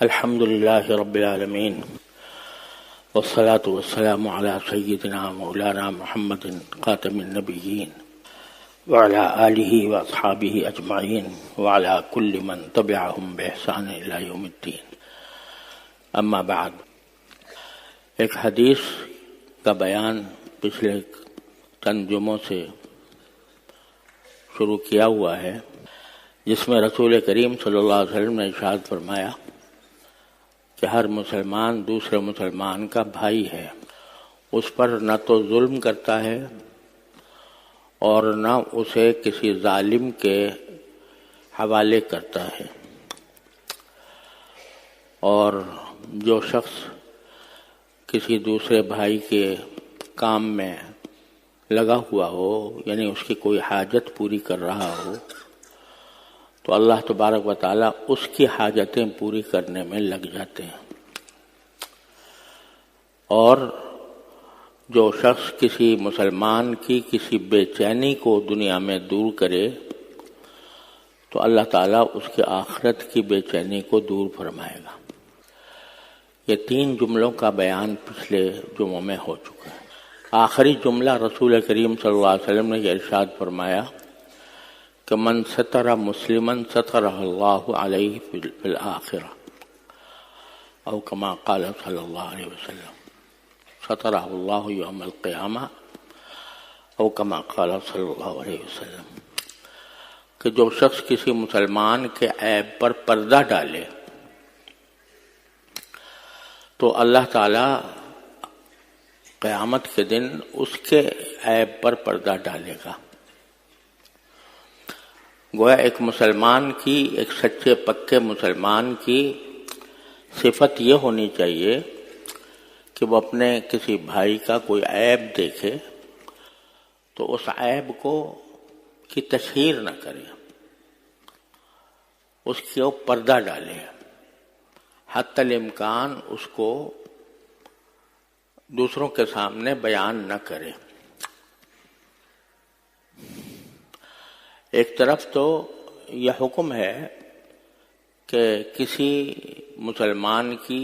الحمد لله رب العالمين والصلاة والسلام على سيدنا مولانا محمد خاتم النبيين وعلى آله وأصحابه أجمعين وعلى كل من تبعهم بإحسان إلى يوم الدين. اما بعد، ایک حدیث کا بیان پچھلے چند جمعوں سے شروع کیا ہوا ہے، جس میں رسول کریم صلی اللہ علیہ وسلم نے ارشاد فرمایا کہ ہر مسلمان دوسرے مسلمان کا بھائی ہے، اس پر نہ تو ظلم کرتا ہے اور نہ اسے کسی ظالم کے حوالے کرتا ہے، اور جو شخص کسی دوسرے بھائی کے کام میں لگا ہوا ہو، یعنی اس کی کوئی حاجت پوری کر رہا ہو، تو اللہ تبارک و تعالیٰ اس کی حاجتیں پوری کرنے میں لگ جاتے ہیں. اور جو شخص کسی مسلمان کی کسی بے چینی کو دنیا میں دور کرے تو اللہ تعالیٰ اس کے آخرت کی بے چینی کو دور فرمائے گا. یہ 3 جملوں کا بیان پچھلے جمعوں میں ہو چکا ہے. آخری جملہ رسول کریم صلی اللہ علیہ وسلم نے یہ ارشاد فرمایا کہ من ستر مسلمن سترہ اللہ علیہ فی الآخرہ، او کما قال صلی اللہ علیہ وسلم، سترہ اللہ یوم القیامہ، او کما قال صلی اللہ علیہ وسلم، کہ جو شخص کسی مسلمان کے عیب پر پردہ ڈالے تو اللہ تعالی قیامت کے دن اس کے عیب پر پردہ ڈالے گا. گویا ایک مسلمان کی، ایک سچے پکے مسلمان کی صفت یہ ہونی چاہیے کہ وہ اپنے کسی بھائی کا کوئی عیب دیکھے تو اس عیب کی تشہیر نہ کرے، اس کے پردہ ڈالے، حتی الامکان اس کو دوسروں کے سامنے بیان نہ کرے. ایک طرف تو یہ حکم ہے کہ کسی مسلمان کی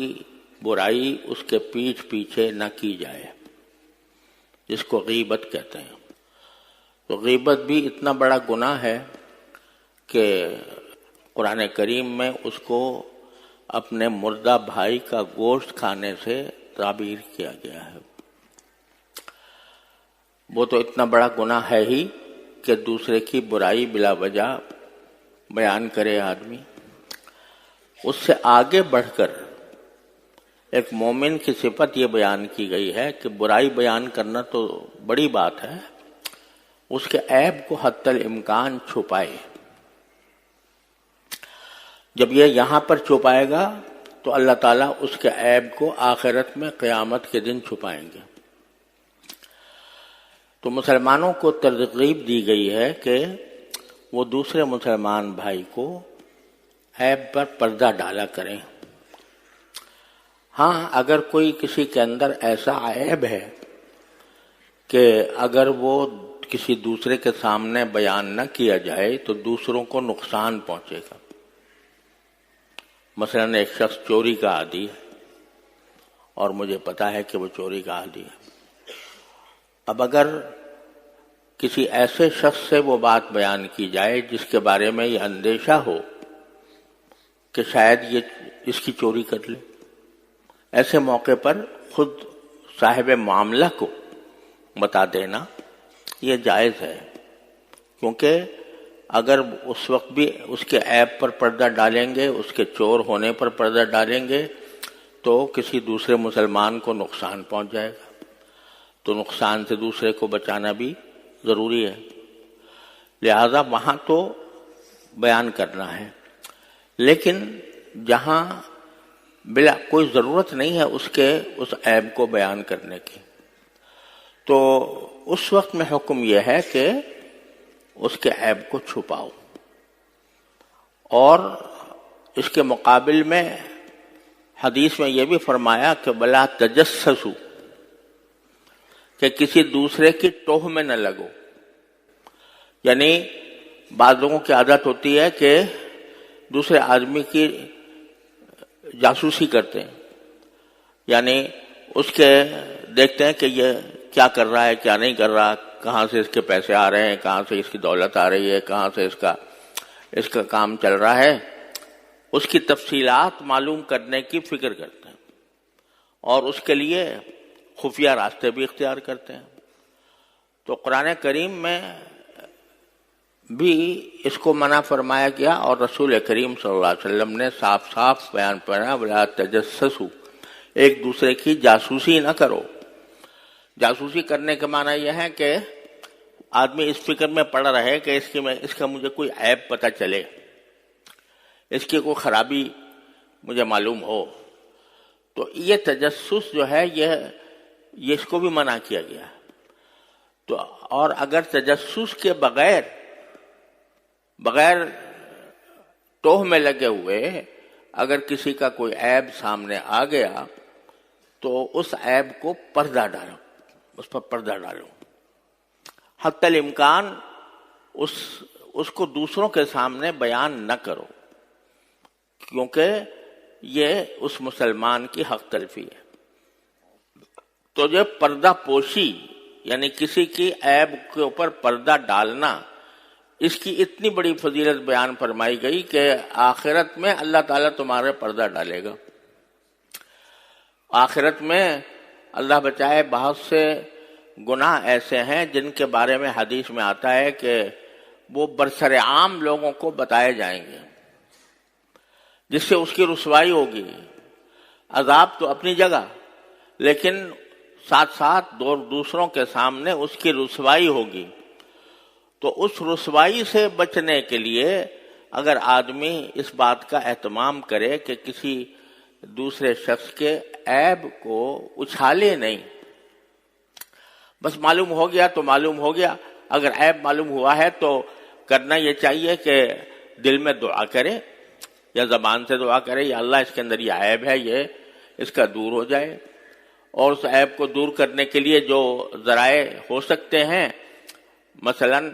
برائی اس کے پیٹھ پیچھے نہ کی جائے، جس کو غیبت کہتے ہیں. تو غیبت بھی اتنا بڑا گناہ ہے کہ قرآن کریم میں اس کو اپنے مردہ بھائی کا گوشت کھانے سے تعبیر کیا گیا ہے. وہ تو اتنا بڑا گناہ ہے ہی کہ دوسرے کی برائی بلا وجہ بیان کرے آدمی. اس سے آگے بڑھ کر ایک مومن کی صفت یہ بیان کی گئی ہے کہ برائی بیان کرنا تو بڑی بات ہے، اس کے عیب کو حتی الامکان چھپائے. جب یہ یہاں پر چھپائے گا تو اللہ تعالیٰ اس کے عیب کو آخرت میں قیامت کے دن چھپائیں گے. تو مسلمانوں کو ترغیب دی گئی ہے کہ وہ دوسرے مسلمان بھائی کو عیب پر پردہ ڈالا کریں. ہاں، اگر کوئی کسی کے اندر ایسا عیب ہے کہ اگر وہ کسی دوسرے کے سامنے بیان نہ کیا جائے تو دوسروں کو نقصان پہنچے گا. مثلا ایک شخص چوری کا عادی ہے اور مجھے پتا ہے کہ وہ چوری کا عادی ہے. اب اگر کسی ایسے شخص سے وہ بات بیان کی جائے جس کے بارے میں یہ اندیشہ ہو کہ شاید یہ اس کی چوری کر لے، ایسے موقع پر خود صاحب معاملہ کو بتا دینا یہ جائز ہے، کیونکہ اگر اس وقت بھی اس کے عیب پر پردہ ڈالیں گے، اس کے چور ہونے پر پردہ ڈالیں گے تو کسی دوسرے مسلمان کو نقصان پہنچ جائے گا. تو نقصان سے دوسرے کو بچانا بھی ضروری ہے، لہذا وہاں تو بیان کرنا ہے. لیکن جہاں بلا کوئی ضرورت نہیں ہے اس عیب کو بیان کرنے کی، تو اس وقت میں حکم یہ ہے کہ اس کے عیب کو چھپاؤ. اور اس کے مقابل میں حدیث میں یہ بھی فرمایا کہ بلا تجسسوا، کہ کسی دوسرے کی ٹوہ میں نہ لگو. یعنی بعض لوگوں کی عادت ہوتی ہے کہ دوسرے آدمی کی جاسوسی کرتے ہیں، یعنی اس کے دیکھتے ہیں کہ یہ کیا کر رہا ہے، کیا نہیں کر رہا، کہاں سے اس کے پیسے آ رہے ہیں، کہاں سے اس کی دولت آ رہی ہے، کہاں سے اس کا کام چل رہا ہے، اس کی تفصیلات معلوم کرنے کی فکر کرتے ہیں اور اس کے لیے خفیہ راستے بھی اختیار کرتے ہیں۔ تو قرآن کریم میں بھی اس کو منع فرمایا گیا اور رسول کریم صلی اللہ علیہ وسلم نے صاف صاف بیان فرمایا وَلَا تَجَسَّسُوا، ایک دوسرے کی جاسوسی نہ کرو۔ جاسوسی کرنے کا معنی یہ ہے کہ آدمی اس فکر میں پڑا رہے کہ اس کا مجھے کوئی عیب پتہ چلے، اس کی کوئی خرابی مجھے معلوم ہو۔ تو یہ تجسس جو ہے یہ اس کو بھی منع کیا گیا ہے۔ تو اور اگر تجسس کے بغیر ٹوہ میں لگے ہوئے اگر کسی کا کوئی عیب سامنے آ گیا تو اس عیب کو پردہ ڈالو، اس پر پردہ ڈالو، حتی الامکان اس کو دوسروں کے سامنے بیان نہ کرو، کیونکہ یہ اس مسلمان کی حق تلفی ہے۔ تو یہ پردہ پوشی یعنی کسی کی عیب کے اوپر پردہ ڈالنا، اس کی اتنی بڑی فضیلت بیان فرمائی گئی کہ آخرت میں اللہ تعالیٰ تمہارے پردہ ڈالے گا۔ آخرت میں اللہ بچائے بہت سے گناہ ایسے ہیں جن کے بارے میں حدیث میں آتا ہے کہ وہ برسر عام لوگوں کو بتائے جائیں گے، جس سے اس کی رسوائی ہوگی۔ عذاب تو اپنی جگہ، لیکن ساتھ ساتھ دوسروں کے سامنے اس کی رسوائی ہوگی۔ تو اس رسوائی سے بچنے کے لیے اگر آدمی اس بات کا اہتمام کرے کہ کسی دوسرے شخص کے عیب کو اچھالے نہیں، بس معلوم ہو گیا تو معلوم ہو گیا، اگر عیب معلوم ہوا ہے تو کرنا یہ چاہیے کہ دل میں دعا کرے یا زبان سے دعا کرے، یا اللہ اس کے اندر یہ عیب ہے، یہ اس کا دور ہو جائے۔ اور اس عیب کو دور کرنے کے لیے جو ذرائع ہو سکتے ہیں، مثلاً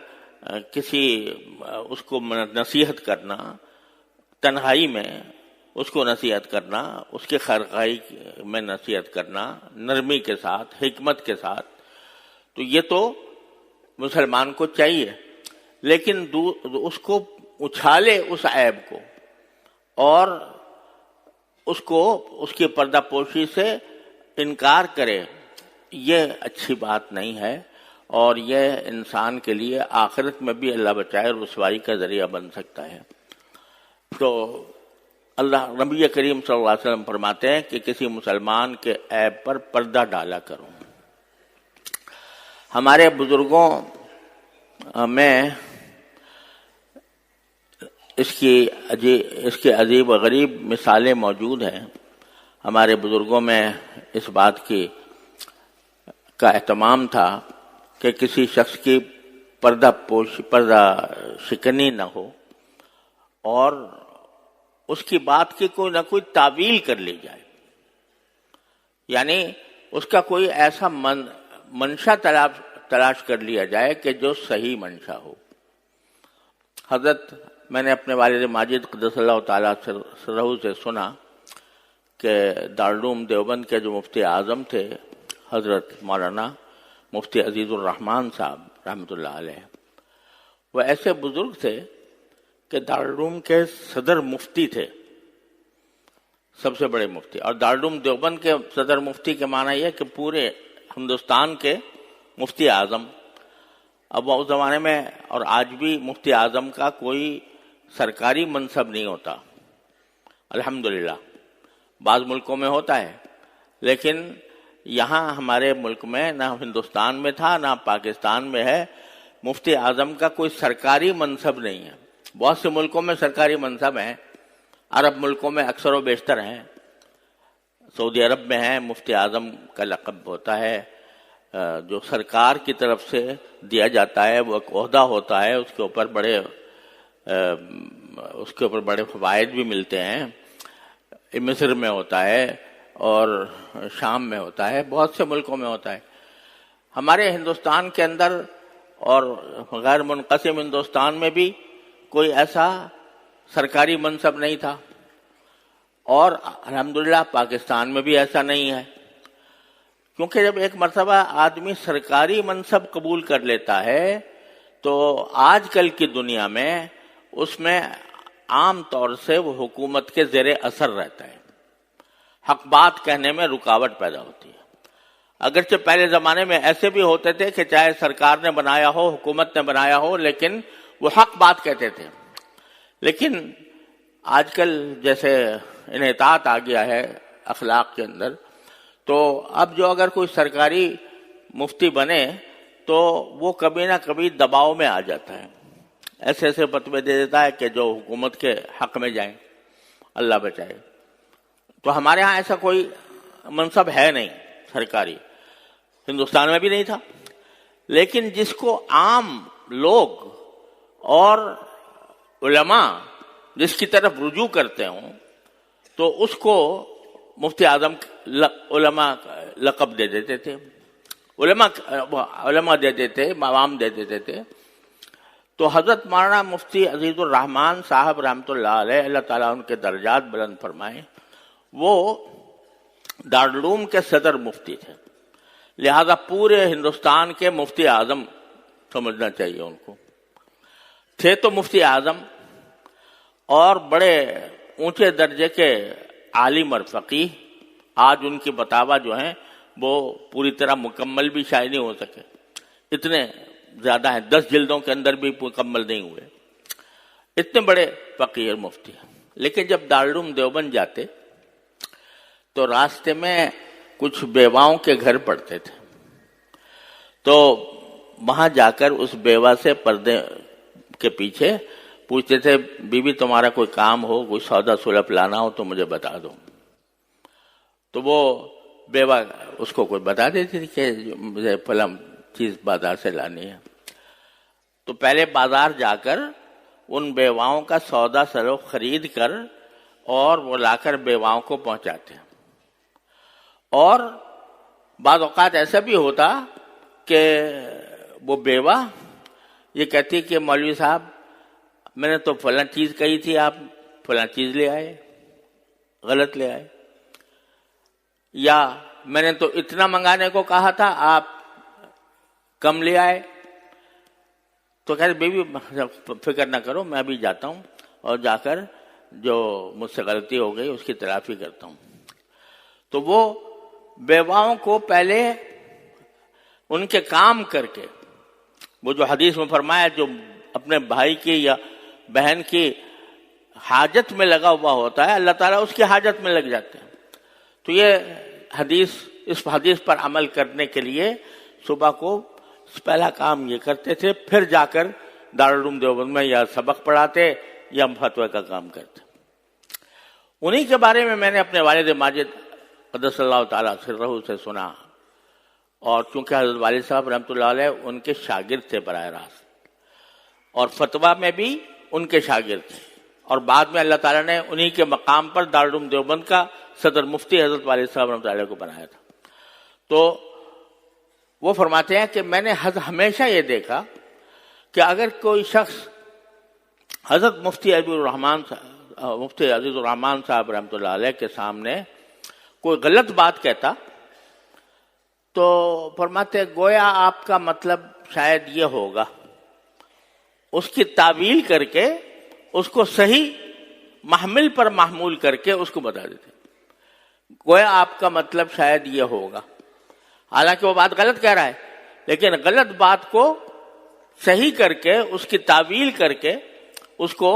کسی اس کو نصیحت کرنا، تنہائی میں اس کو نصیحت کرنا، اس کی خیرخواہی میں نصیحت کرنا، نرمی کے ساتھ، حکمت کے ساتھ، تو یہ تو مسلمان کو چاہیے۔ لیکن اس کو اچھالے اس عیب کو اور اس کی پردہ پوشی سے انکار کرے، یہ اچھی بات نہیں ہے، اور یہ انسان کے لیے آخرت میں بھی اللہ بچائے رسوائی کا ذریعہ بن سکتا ہے۔ تو نبی کریم صلی اللہ علیہ وسلم فرماتے ہیں کہ کسی مسلمان کے عیب پر پردہ ڈالا کرو۔ ہمارے بزرگوں میں اس کی عجیب و غریب مثالیں موجود ہیں۔ ہمارے بزرگوں میں اس بات کا اہتمام تھا کہ کسی شخص کی پردہ شکنی نہ ہو اور اس کی بات کی کوئی نہ کوئی تعویل کر لی جائے، یعنی اس کا کوئی ایسا منشا تلاش کر لیا جائے کہ جو صحیح منشا ہو۔ میں نے اپنے والد ماجد قدس اللہ تعالیٰ سرہ سے سنا کہ دارالعلوم دیوبند کے جو مفتی اعظم تھے حضرت مولانا مفتی عزیز الرحمان صاحب رحمۃ اللہ علیہ، وہ ایسے بزرگ تھے کہ دارالعلوم کے صدر مفتی تھے، سب سے بڑے مفتی، اور دارالعلوم دیوبند کے صدر مفتی کے معنی یہ کہ پورے ہندوستان کے مفتی اعظم۔ اب اس زمانے میں اور آج بھی مفتی اعظم کا کوئی سرکاری منصب نہیں ہوتا، الحمدللہ، بعض ملکوں میں ہوتا ہے، لیکن یہاں ہمارے ملک میں نہ ہندوستان میں تھا نہ پاکستان میں ہے، مفتی اعظم کا کوئی سرکاری منصب نہیں ہے۔ بہت سے ملکوں میں سرکاری منصب ہیں، عرب ملکوں میں اکثر و بیشتر ہیں، سعودی عرب میں ہیں، مفتی اعظم کا لقب ہوتا ہے جو سرکار کی طرف سے دیا جاتا ہے، وہ ایک عہدہ ہوتا ہے، اس کے اوپر بڑے فوائد بھی ملتے ہیں۔ مصر میں ہوتا ہے اور شام میں ہوتا ہے، بہت سے ملکوں میں ہوتا ہے۔ ہمارے ہندوستان کے اندر اور غیر منقسم ہندوستان میں بھی کوئی ایسا سرکاری منصب نہیں تھا، اور الحمدللہ پاکستان میں بھی ایسا نہیں ہے، کیونکہ جب ایک مرتبہ آدمی سرکاری منصب قبول کر لیتا ہے تو آج کل کی دنیا میں اس میں عام طور سے وہ حکومت کے زیر اثر رہتا ہے، حق بات کہنے میں رکاوٹ پیدا ہوتی ہے۔ اگرچہ پہلے زمانے میں ایسے بھی ہوتے تھے کہ چاہے سرکار نے بنایا ہو، حکومت نے بنایا ہو، لیکن وہ حق بات کہتے تھے۔ لیکن آج کل جیسے انحطاط آ گیا ہے اخلاق کے اندر، تو اب جو اگر کوئی سرکاری مفتی بنے تو وہ کبھی نہ کبھی دباؤ میں آ جاتا ہے، ایسے ایسے فتوے دے دیتا ہے کہ جو حکومت کے حق میں جائیں، اللہ بچائے۔ تو ہمارے ہاں ایسا کوئی منصب ہے نہیں سرکاری، ہندوستان میں بھی نہیں تھا، لیکن جس کو عام لوگ اور علماء جس کی طرف رجوع کرتے ہوں تو اس کو مفتی اعظم علماء لقب دے دیتے تھے، علماء دے دیتے، عوام دے دیتے تھے۔ تو حضرت مولانا مفتی عزیز الرحمان صاحب رحمۃ اللہ علیہ، اللہ تعالیٰ ان کے درجات بلند فرمائے، وہ دارالعلوم کے صدر مفتی تھے، لہذا پورے ہندوستان کے مفتی اعظم سمجھنا چاہیے ان کو۔ تھے تو مفتی اعظم اور بڑے اونچے درجے کے عالم اور فقیہ، آج ان کی فتاوی جو ہیں وہ پوری طرح مکمل بھی شاید نہیں ہو سکے، اتنے زیادہ ہیں، 10 جلدوں کے اندر بھی مکمل نہیں ہوئے، اتنے بڑے فقیہ اور مفتی ہیں۔ لیکن جب دارالعلوم دیوبند جاتے تو راستے میں کچھ بیواؤں کے گھر پڑتے تھے، تو وہاں جا کر اس بیوہ سے پردے کے پیچھے پوچھتے تھے، بی بی تمہارا کوئی کام ہو، کوئی سودا سلپ لانا ہو تو مجھے بتا دو۔ تو وہ بیوہ اس کو کوئی بتا دیتی تھی کہ مجھے فلاں چیز بازار سے لانی ہے۔ تو پہلے بازار جا کر ان بیواؤں کا سودا سلوک خرید کر اور وہ لا کر بیواؤں کو پہنچاتے ہیں۔ اور بعض اوقات ایسا بھی ہوتا کہ وہ بیوہ یہ کہتی کہ مولوی صاحب میں نے تو فلاں چیز کہی تھی، آپ فلاں چیز لے آئے، غلط لے آئے، یا میں نے تو اتنا منگانے کو کہا تھا آپ کم لے آئے۔ تو کہتے بیوی فکر نہ کرو، میں ابھی جاتا ہوں اور جا کر جو مجھ سے غلطی ہو گئی اس کی تلافی کرتا ہوں۔ تو وہ بیواؤں کو پہلے ان کے کام کر کے، وہ جو حدیث میں فرمایا جو اپنے بھائی کی یا بہن کی حاجت میں لگا ہوا ہوتا ہے اللہ تعالیٰ اس کی حاجت میں لگ جاتے ہیں۔ تو یہ اس حدیث پر عمل کرنے کے لیے صبح کو پہلا کام یہ کرتے تھے، پھر جا کر دارالعلوم دیوبند میں یا سبق پڑھاتے یا فتوی کا کام کرتے۔ انہی کے بارے میں میں نے اپنے والد ماجد قدس اللہ تعالیٰ سرہ سے سنا، اور چونکہ حضرت والد صاحب رحمۃ اللہ علیہ ان کے شاگرد تھے براہ راست، اور فتویٰ میں بھی ان کے شاگرد تھے، اور بعد میں اللہ تعالیٰ نے انہی کے مقام پر دارالعلوم دیوبند کا صدر مفتی حضرت والد صاحب رحمۃ اللہ علیہ کو بنایا تھا۔ تو وہ فرماتے ہیں کہ میں نے ہمیشہ یہ دیکھا کہ اگر کوئی شخص حضرت مفتی عزیز الرحمان صاحب رحمۃ اللہ علیہ کے سامنے کوئی غلط بات کہتا تو فرماتے گویا آپ کا مطلب شاید یہ ہوگا، اس کی تعویل کر کے اس کو صحیح محمل پر محمول کر کے اس کو بتا دیتے، گویا آپ کا مطلب شاید یہ ہوگا، حالانکہ وہ بات غلط کہہ رہا ہے، لیکن غلط بات کو صحیح کر کے اس کی تعویل کر کے اس کو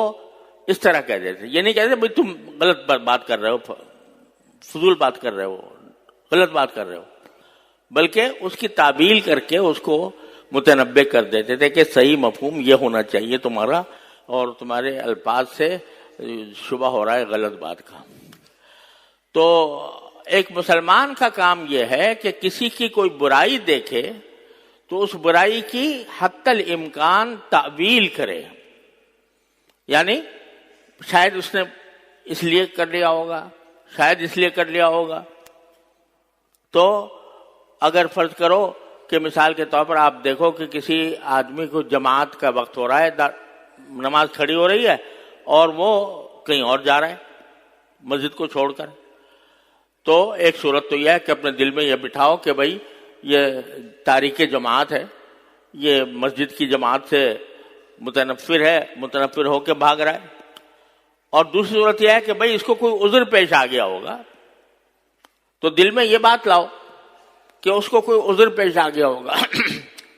اس طرح کہہ دیتے۔ یہ نہیں کہتے بھائی تم غلط بات کر رہے ہو، فضول بات کر رہے ہو، غلط بات کر رہے ہو، بلکہ اس کی تعویل کر کے اس کو متنبع کر دیتے تھے کہ صحیح مفہوم یہ ہونا چاہیے تمہارا، اور تمہارے الفاظ سے شبہ ہو رہا ہے غلط بات کا۔ تو ایک مسلمان کا کام یہ ہے کہ کسی کی کوئی برائی دیکھے تو اس برائی کی حتی الامکان تعویل کرے، یعنی شاید اس نے اس لیے کر لیا ہوگا، شاید اس لیے کر لیا ہوگا۔ تو اگر فرض کرو کہ مثال کے طور پر آپ دیکھو کہ کسی آدمی کو جماعت کا وقت ہو رہا ہے، نماز کھڑی ہو رہی ہے اور وہ کہیں اور جا رہا ہے، مسجد کو چھوڑ کر. تو ایک صورت تو یہ ہے کہ اپنے دل میں یہ بٹھاؤ کہ بھائی یہ تاریخ جماعت ہے، یہ مسجد کی جماعت سے متنفر ہو کے بھاگ رہا ہے. اور دوسری صورت یہ ہے کہ بھائی اس کو کوئی عذر پیش آ گیا ہوگا، تو دل میں یہ بات لاؤ کہ اس کو کوئی عذر پیش آ گیا ہوگا.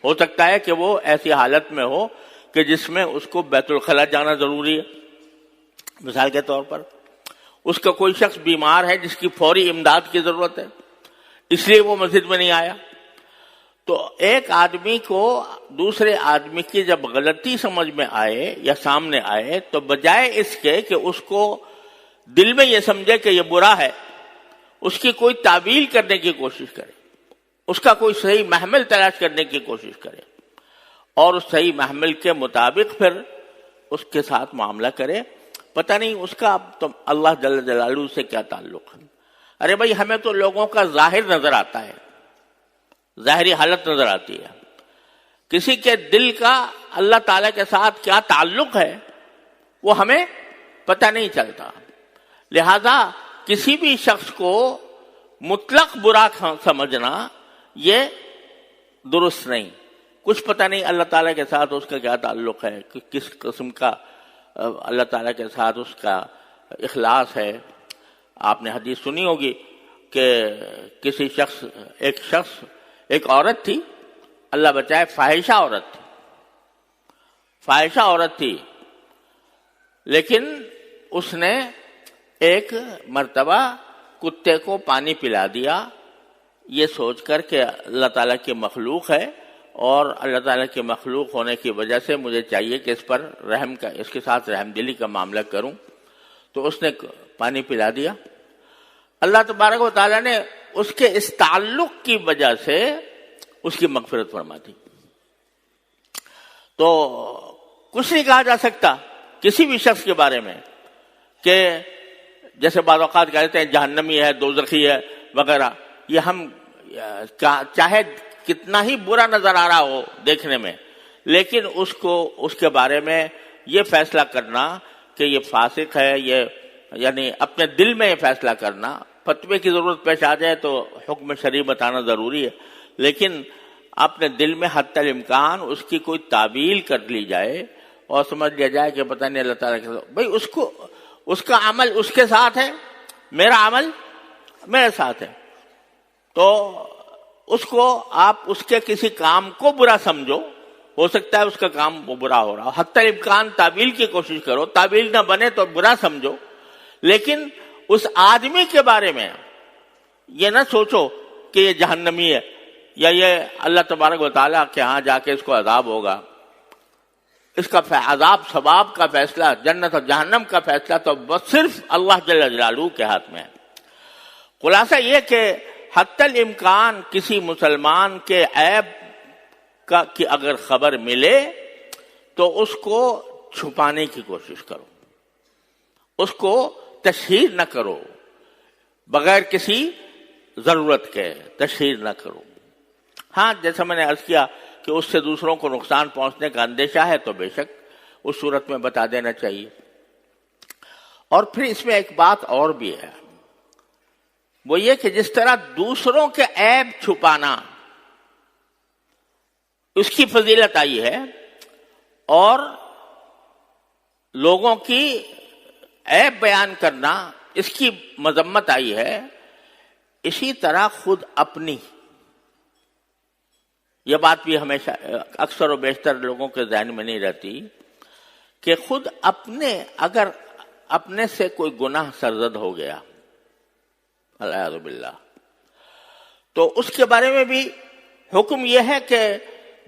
ہو سکتا ہے کہ وہ ایسی حالت میں ہو کہ جس میں اس کو بیت الخلاء جانا ضروری ہے. مثال کے طور پر اس کا کوئی شخص بیمار ہے جس کی فوری امداد کی ضرورت ہے، اس لیے وہ مسجد میں نہیں آیا. تو ایک آدمی کو دوسرے آدمی کی جب غلطی سمجھ میں آئے یا سامنے آئے تو بجائے اس کے کہ اس کو دل میں یہ سمجھے کہ یہ برا ہے، اس کی کوئی تعویل کرنے کی کوشش کرے، اس کا کوئی صحیح محمل تلاش کرنے کی کوشش کرے اور اس صحیح محمل کے مطابق پھر اس کے ساتھ معاملہ کرے. پتہ نہیں اس کا تو اللہ جل جلالہ سے کیا تعلق ہے. ارے بھائی ہمیں تو لوگوں کا ظاہر نظر آتا ہے، ظاہری حالت نظر آتی ہے، کسی کے دل کا اللہ تعالیٰ کے ساتھ کیا تعلق ہے وہ ہمیں پتہ نہیں چلتا. لہذا کسی بھی شخص کو مطلق برا سمجھنا یہ درست نہیں. کچھ پتہ نہیں اللہ تعالیٰ کے ساتھ اس کا کیا تعلق ہے، کس قسم کا اللہ تعالیٰ کے ساتھ اس کا اخلاص ہے. آپ نے حدیث سنی ہوگی کہ کسی ایک عورت تھی، اللہ بچائے فاحشہ عورت تھی، لیکن اس نے ایک مرتبہ کتے کو پانی پلا دیا یہ سوچ کر کہ اللہ تعالیٰ کی مخلوق ہے اور اللہ تعالیٰ کی مخلوق ہونے کی وجہ سے مجھے چاہیے کہ اس کے ساتھ رحم دلی کا معاملہ کروں. تو اس نے پانی پلا دیا. اللہ تبارک و تعالیٰ نے اس کے اس تعلق کی وجہ سے اس کی مغفرت فرما دی. تو کچھ نہیں کہا جا سکتا کسی بھی شخص کے بارے میں کہ جیسے بعض اوقات کہتے ہیں جہنمی ہے، دوزخی ہے وغیرہ. یہ ہم چاہے کتنا ہی برا نظر آ رہا ہو دیکھنے میں، لیکن اس کے بارے میں یہ فیصلہ کرنا کہ یہ فاسق ہے، یہ یعنی اپنے دل میں یہ فیصلہ کرنا، فتوے کی ضرورت پیش آ جائے تو حکم شرعی بتانا ضروری ہے، لیکن اپنے دل میں حتی الامکان اس کی کوئی تعویل کر لی جائے اور سمجھ لیا جائے کہ پتہ نہیں اللہ تعالیٰ کے بھائی اس کا عمل اس کے ساتھ ہے، میرا عمل میرے ساتھ ہے. تو اس کو آپ اس کے کسی کام کو برا سمجھو، ہو سکتا ہے اس کا کام وہ برا ہو رہا ہو، حتی الامکان تعویل کی کوشش کرو، تعویل نہ بنے تو برا سمجھو، لیکن اس آدمی کے بارے میں یہ نہ سوچو کہ یہ جہنمی ہے یا یہ اللہ تبارک و تعالیٰ کے ہاں جا کے اس کو عذاب ہوگا. اس کا عذاب ثواب کا فیصلہ، جنت اور جہنم کا فیصلہ تو بس صرف اللہ جل جلالہ کے ہاتھ میں ہے. خلاصہ یہ کہ حتی الامکان کسی مسلمان کے عیب کی اگر خبر ملے تو اس کو چھپانے کی کوشش کرو، اس کو تشہیر نہ کرو، بغیر کسی ضرورت کے تشہیر نہ کرو. ہاں جیسا میں نے عرض کیا کہ اس سے دوسروں کو نقصان پہنچنے کا اندیشہ ہے تو بے شک اس صورت میں بتا دینا چاہیے. اور پھر اس میں ایک بات اور بھی ہے، وہ یہ کہ جس طرح دوسروں کے عیب چھپانا اس کی فضیلت آئی ہے اور لوگوں کی عیب بیان کرنا اس کی مذمت آئی ہے، اسی طرح خود اپنی، یہ بات بھی ہمیشہ اکثر و بیشتر لوگوں کے ذہن میں نہیں رہتی کہ خود اگر اپنے سے کوئی گناہ سرزد ہو گیا العیاذ باللہ تو اس کے بارے میں بھی حکم یہ ہے کہ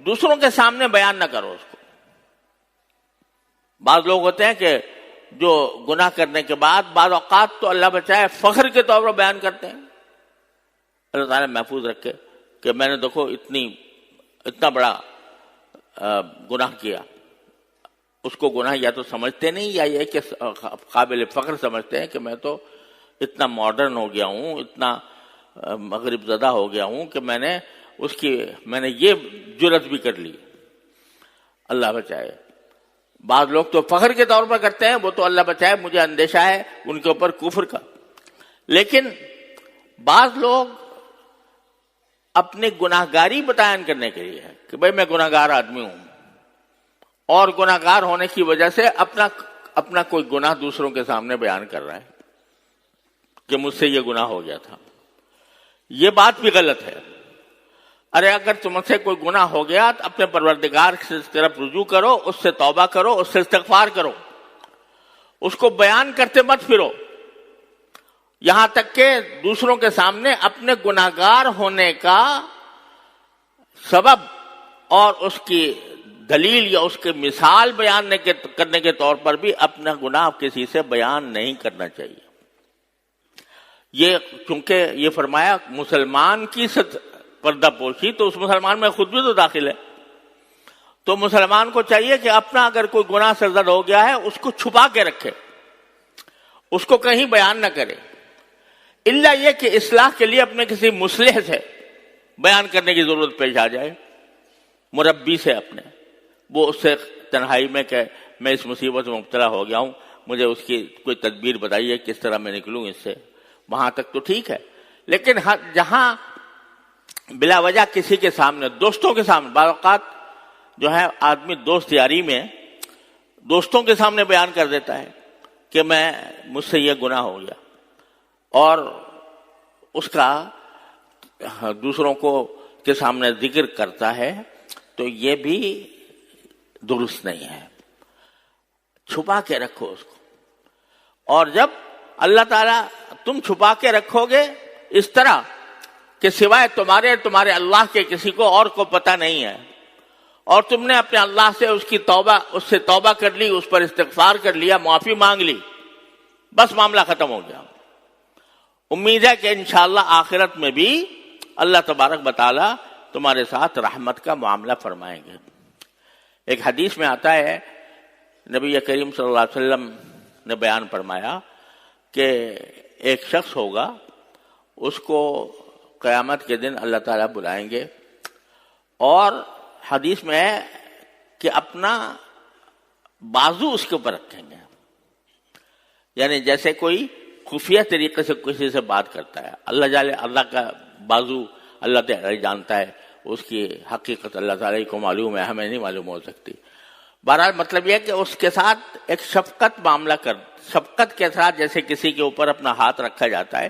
دوسروں کے سامنے بیان نہ کرو اس کو. بعض لوگ ہوتے ہیں کہ جو گناہ کرنے کے بعد بعض اوقات تو اللہ بچائے فخر کے طور پر بیان کرتے ہیں. اللہ تعالیٰ محفوظ رکھے کہ میں نے دیکھو اتنا بڑا گناہ کیا. اس کو گناہ یا تو سمجھتے نہیں یا یہ کہ قابل فخر سمجھتے ہیں کہ میں تو اتنا ماڈرن ہو گیا ہوں، اتنا مغرب زدہ ہو گیا ہوں کہ میں نے یہ جرت بھی کر لی. اللہ بچائے. بعض لوگ تو فخر کے طور پر کرتے ہیں، وہ تو اللہ بچائے، مجھے اندیشہ ہے ان کے اوپر کفر کا، لیکن بعض لوگ اپنی گناہگاری بیان کرنے کے لیے کہ بھئی میں گناہگار آدمی ہوں، اور گناہگار ہونے کی وجہ سے اپنا کوئی گناہ دوسروں کے سامنے بیان کر رہا ہے کہ مجھ سے یہ گناہ ہو گیا تھا. یہ بات بھی غلط ہے. ارے اگر تم سے کوئی گناہ ہو گیا تو اپنے پروردگار کی طرف رجوع کرو، اس سے توبہ کرو، اس سے استغفار کرو، اس کو بیان کرتے مت پھرو، یہاں تک کہ دوسروں کے سامنے اپنے گناہگار ہونے کا سبب اور اس کی دلیل یا اس کی مثال بیان کرنے کے طور پر بھی اپنا گناہ کسی سے بیان نہیں کرنا چاہیے. یہ چونکہ یہ فرمایا مسلمان کی پردہ پوشی، تو اس مسلمان میں خود بھی تو داخل ہے. تو مسلمان کو چاہیے کہ اپنا اگر کوئی گناہ سرزد ہو گیا ہے اس کو چھپا کے رکھے، اس کو کہیں بیان نہ کرے، الا یہ کہ اصلاح کے لیے اپنے کسی مصلح سے بیان کرنے کی ضرورت پیش آ جائے، مربی سے اپنے، وہ اس سے تنہائی میں کہ میں اس مصیبت میں مبتلا ہو گیا ہوں، مجھے اس کی کوئی تدبیر بتائیے کس طرح میں نکلوں اس سے. وہاں تک تو ٹھیک ہے، لیکن جہاں بلا وجہ کسی کے سامنے، دوستوں کے سامنے، بعض اوقات جو ہے آدمی دوست یاری میں دوستوں کے سامنے بیان کر دیتا ہے کہ مجھ سے یہ گناہ ہو گیا، اور اس کا دوسروں کے سامنے ذکر کرتا ہے، تو یہ بھی درست نہیں ہے. چھپا کے رکھو اس کو. اور جب اللہ تعالیٰ تم چھپا کے رکھو گے اس طرح کہ سوائے تمہارے اللہ کے کسی کو اور کو پتہ نہیں ہے، اور تم نے اپنے اللہ سے اس سے توبہ کر لی، اس پر استغفار کر لیا، معافی مانگ لی، بس معاملہ ختم ہو گیا. امید ہے کہ انشاءاللہ آخرت میں بھی اللہ تبارک و تعالیٰ تمہارے ساتھ رحمت کا معاملہ فرمائیں گے. ایک حدیث میں آتا ہے، نبی کریم صلی اللہ علیہ وسلم نے بیان فرمایا کہ ایک شخص ہوگا، اس کو قیامت کے دن اللہ تعالیٰ بلائیں گے، اور حدیث میں ہے کہ اپنا بازو اس کے اوپر رکھیں گے، یعنی جیسے کوئی خفیہ طریقے سے کسی سے بات کرتا ہے. اللہ کا بازو اللہ تعالیٰ جانتا ہے، اس کی حقیقت اللہ تعالیٰ کو معلوم ہے، ہمیں نہیں معلوم ہو سکتی. بہرحال مطلب یہ ہے کہ اس کے ساتھ ایک شفقت کے ساتھ جیسے کسی کے اوپر اپنا ہاتھ رکھا جاتا ہے،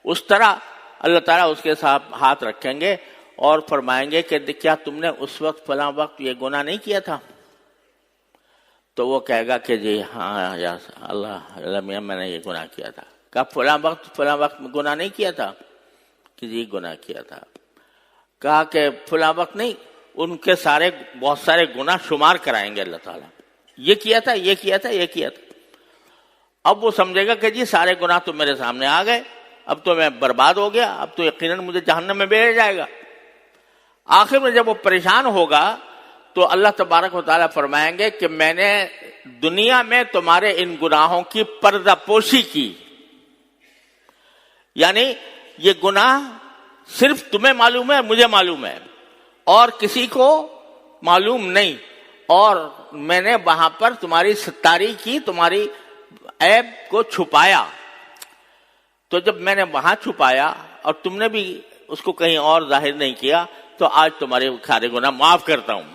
اس طرح اللہ تعالیٰ اس کے ساتھ ہاتھ رکھیں گے اور فرمائیں گے کہ کیا تم نے اس وقت فلاں وقت یہ گناہ نہیں کیا تھا؟ تو وہ کہے گا کہ جی ہاں یا اللہ میاں میں نے یہ گناہ کیا تھا. کہا فلاں وقت گناہ نہیں کیا تھا؟ کہ جی گناہ کیا تھا. کہا کہ فلاں وقت نہیں، ان کے بہت سارے گناہ شمار کرائیں گے اللہ تعالیٰ، یہ کیا تھا، یہ کیا تھا، یہ کیا تھا. اب وہ سمجھے گا کہ جی سارے گناہ تو میرے سامنے آ گئے، اب تو میں برباد ہو گیا، اب تو یقیناً مجھے جہنم میں بھیجا جائے گا. آخر میں جب وہ پریشان ہوگا تو اللہ تبارک و تعالیٰ فرمائیں گے کہ میں نے دنیا میں تمہارے ان گناہوں کی پردہ پوشی کی، یعنی یہ گناہ صرف تمہیں معلوم ہے، مجھے معلوم ہے، اور کسی کو معلوم نہیں، اور میں نے وہاں پر تمہاری ستاری کی، تمہاری عیب کو چھپایا. تو جب میں نے وہاں چھپایا اور تم نے بھی اس کو کہیں اور ظاہر نہیں کیا، تو آج تمہارے سارے گناہ معاف کرتا ہوں.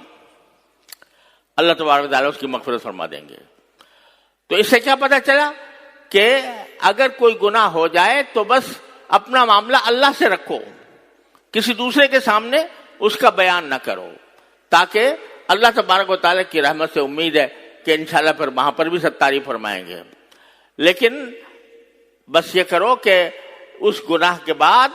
اللہ تبارک و تعالیٰ اس کی مغفرت فرما دیں گے. تو اس سے کیا پتہ چلا کہ اگر کوئی گناہ ہو جائے تو بس اپنا معاملہ اللہ سے رکھو، کسی دوسرے کے سامنے اس کا بیان نہ کرو، تاکہ اللہ تبارک و تعالیٰ کی رحمت سے امید ہے کہ انشاءاللہ پھر وہاں پر بھی ستاری فرمائیں گے. لیکن بس یہ کرو کہ اس گناہ کے بعد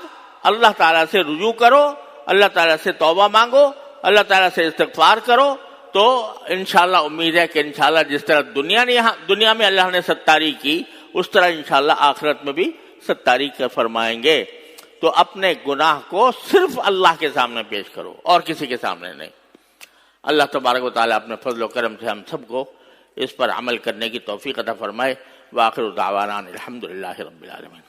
اللہ تعالیٰ سے رجوع کرو، اللہ تعالیٰ سے توبہ مانگو، اللہ تعالیٰ سے استغفار کرو، تو انشاءاللہ امید ہے کہ انشاءاللہ جس طرح دنیا میں اللہ نے ستاری کی، اس طرح انشاءاللہ آخرت میں بھی ستاری کا فرمائیں گے. تو اپنے گناہ کو صرف اللہ کے سامنے پیش کرو اور کسی کے سامنے نہیں. اللہ تبارک و تعالیٰ اپنے فضل و کرم سے ہم سب کو اس پر عمل کرنے کی توفیق عطا فرمائے. وآخر دعوانا الحمدللہ رب العالمین.